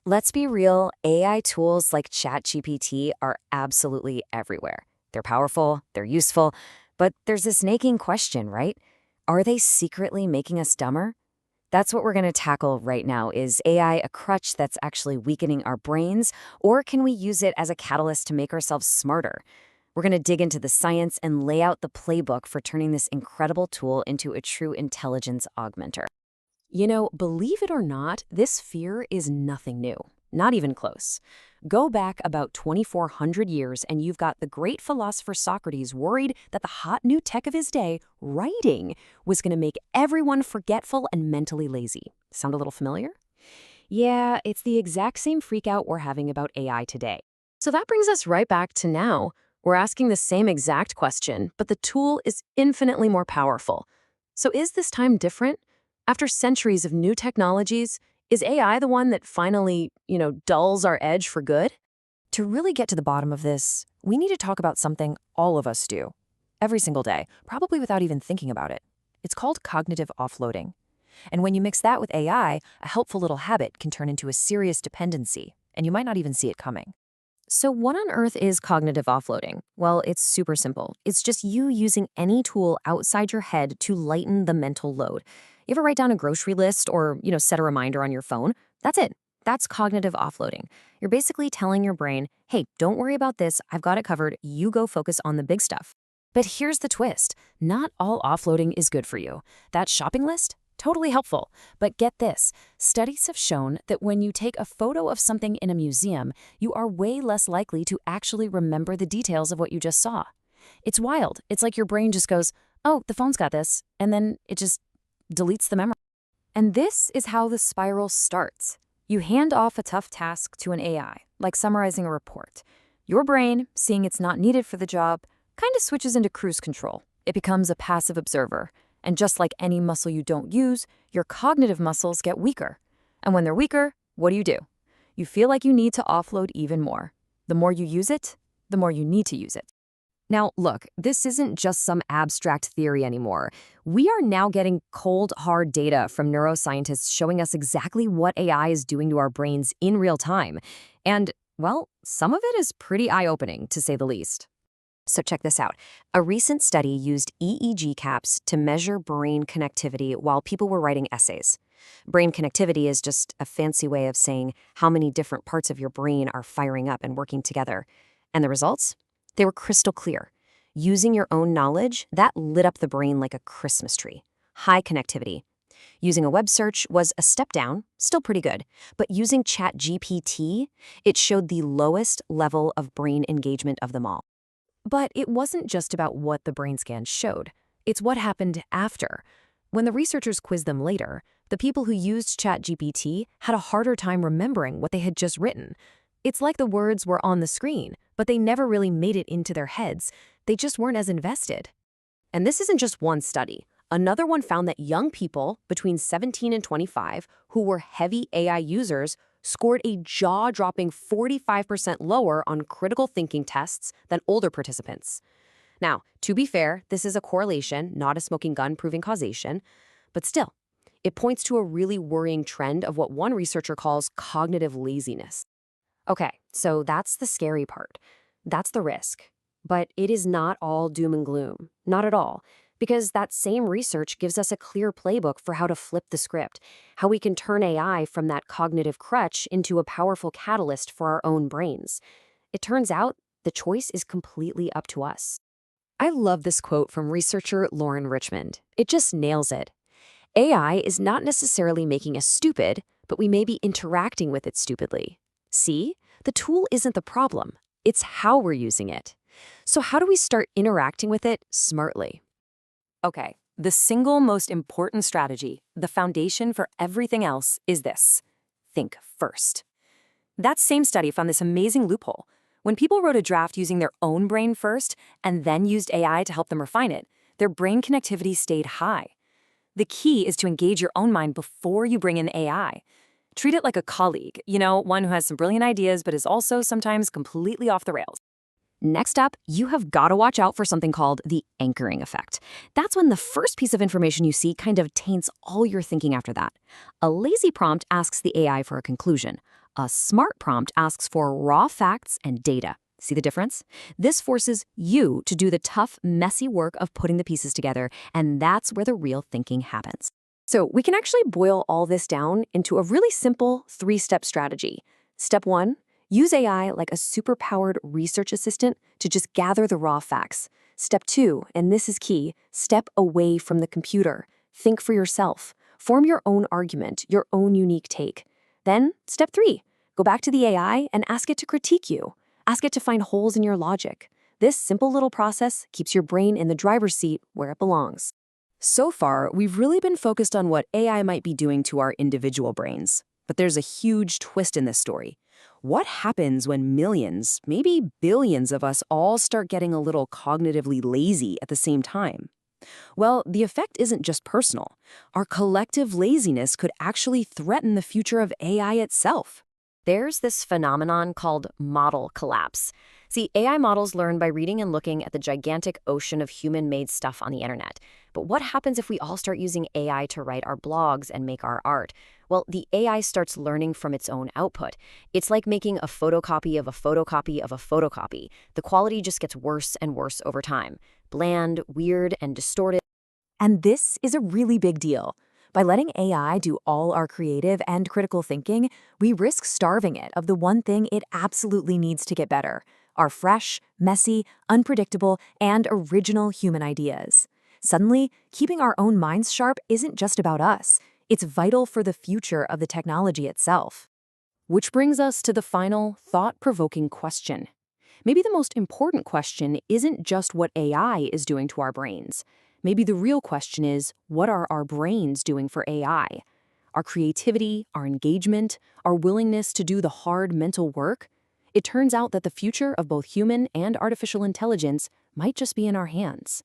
Let's be real, AI tools like ChatGPT are absolutely everywhere. They're powerful, they're useful, but there's this nagging question, right? Are they secretly making us dumber? That's what we're going to tackle right now. Is AI a crutch that's actually weakening our brains, or can we use it as a catalyst to make ourselves smarter? We're going to dig into the science and lay out the playbook for turning this incredible tool into a true intelligence augmenter. Believe it or not, this fear is nothing new. Not even close. Go back about 2,400 years and you've got the great philosopher Socrates worried that the hot new tech of his day, writing, was going to make everyone forgetful and mentally lazy. Sound a little familiar? Yeah, it's the exact same freakout we're having about AI today. So that brings us right back to now. We're asking the same exact question, but the tool is infinitely more powerful. So is this time different? After centuries of new technologies, is AI the one that finally, dulls our edge for good? To really get to the bottom of this, we need to talk about something all of us do, every single day, probably without even thinking about it. It's called cognitive offloading. And when you mix that with AI, a helpful little habit can turn into a serious dependency, and you might not even see it coming. So what on earth is cognitive offloading? Well, it's super simple. It's just you using any tool outside your head to lighten the mental load. You ever write down a grocery list or, set a reminder on your phone? That's it. That's cognitive offloading. You're basically telling your brain, hey, don't worry about this. I've got it covered. You go focus on the big stuff. But here's the twist. Not all offloading is good for you. That shopping list? Totally helpful. But get this, studies have shown that when you take a photo of something in a museum, you are way less likely to actually remember the details of what you just saw. It's wild. It's like your brain just goes, oh, the phone's got this, and then it just deletes the memory. And this is how the spiral starts. You hand off a tough task to an AI, like summarizing a report. Your brain, seeing it's not needed for the job, kind of switches into cruise control. It becomes a passive observer. And just like any muscle you don't use, your cognitive muscles get weaker. And when they're weaker, what do? You feel like you need to offload even more. The more you use it, the more you need to use it. Now, look, this isn't just some abstract theory anymore. We are now getting cold, hard data from neuroscientists showing us exactly what AI is doing to our brains in real time. And, well, some of it is pretty eye-opening, to say the least. So check this out. A recent study used EEG caps to measure brain connectivity while people were writing essays. Brain connectivity is just a fancy way of saying how many different parts of your brain are firing up and working together. And the results? They were crystal clear. Using your own knowledge, that lit up the brain like a Christmas tree. High connectivity. Using a web search was a step down, still pretty good. But using ChatGPT, it showed the lowest level of brain engagement of them all. But it wasn't just about what the brain scans showed. It's what happened after. When the researchers quizzed them later, the people who used ChatGPT had a harder time remembering what they had just written. It's like the words were on the screen, but they never really made it into their heads. They just weren't as invested. And this isn't just one study. Another one found that young people between 17 and 25 who were heavy AI users scored a jaw-dropping 45% lower on critical thinking tests than older participants. Now, to be fair, this is a correlation, not a smoking gun proving causation, but still, it points to a really worrying trend of what one researcher calls cognitive laziness. Okay, so that's the scary part. That's the risk. But it is not all doom and gloom. Not at all. Because that same research gives us a clear playbook for how to flip the script, how we can turn AI from that cognitive crutch into a powerful catalyst for our own brains. It turns out the choice is completely up to us. I love this quote from researcher Lauren Richmond. It just nails it. AI is not necessarily making us stupid, but we may be interacting with it stupidly. See? The tool isn't the problem. It's how we're using it. So how do we start interacting with it smartly? Okay, the single most important strategy, the foundation for everything else, is this. Think first. That same study found this amazing loophole. When people wrote a draft using their own brain first and then used AI to help them refine it, their brain connectivity stayed high. The key is to engage your own mind before you bring in AI. Treat it like a colleague, one who has some brilliant ideas but is also sometimes completely off the rails. Next up, you have got to watch out for something called the anchoring effect. That's when the first piece of information you see kind of taints all your thinking after that. A lazy prompt asks the AI for a conclusion. A smart prompt asks for raw facts and data. See the difference? This forces you to do the tough, messy work of putting the pieces together, and that's where the real thinking happens. So we can actually boil all this down into a really simple 3-step strategy. Step 1, use AI like a superpowered research assistant to just gather the raw facts. Step 2, and this is key, step away from the computer. Think for yourself. Form your own argument, your own unique take. Then, step 3, go back to the AI and ask it to critique you. Ask it to find holes in your logic. This simple little process keeps your brain in the driver's seat where it belongs. So far, we've really been focused on what AI might be doing to our individual brains. But there's a huge twist in this story. What happens when millions, maybe billions of us all start getting a little cognitively lazy at the same time? Well, the effect isn't just personal. Our collective laziness could actually threaten the future of AI itself. There's this phenomenon called model collapse. See, AI models learn by reading and looking at the gigantic ocean of human-made stuff on the internet. But what happens if we all start using AI to write our blogs and make our art? Well, the AI starts learning from its own output. It's like making a photocopy of a photocopy of a photocopy. The quality just gets worse and worse over time. Bland, weird, and distorted. And this is a really big deal. By letting AI do all our creative and critical thinking, we risk starving it of the one thing it absolutely needs to get better: our fresh, messy, unpredictable, and original human ideas. Suddenly, keeping our own minds sharp isn't just about us. It's vital for the future of the technology itself. Which brings us to the final, thought-provoking question. Maybe the most important question isn't just what AI is doing to our brains. Maybe the real question is, what are our brains doing for AI? Our creativity, our engagement, our willingness to do the hard mental work? It turns out that the future of both human and artificial intelligence might just be in our hands.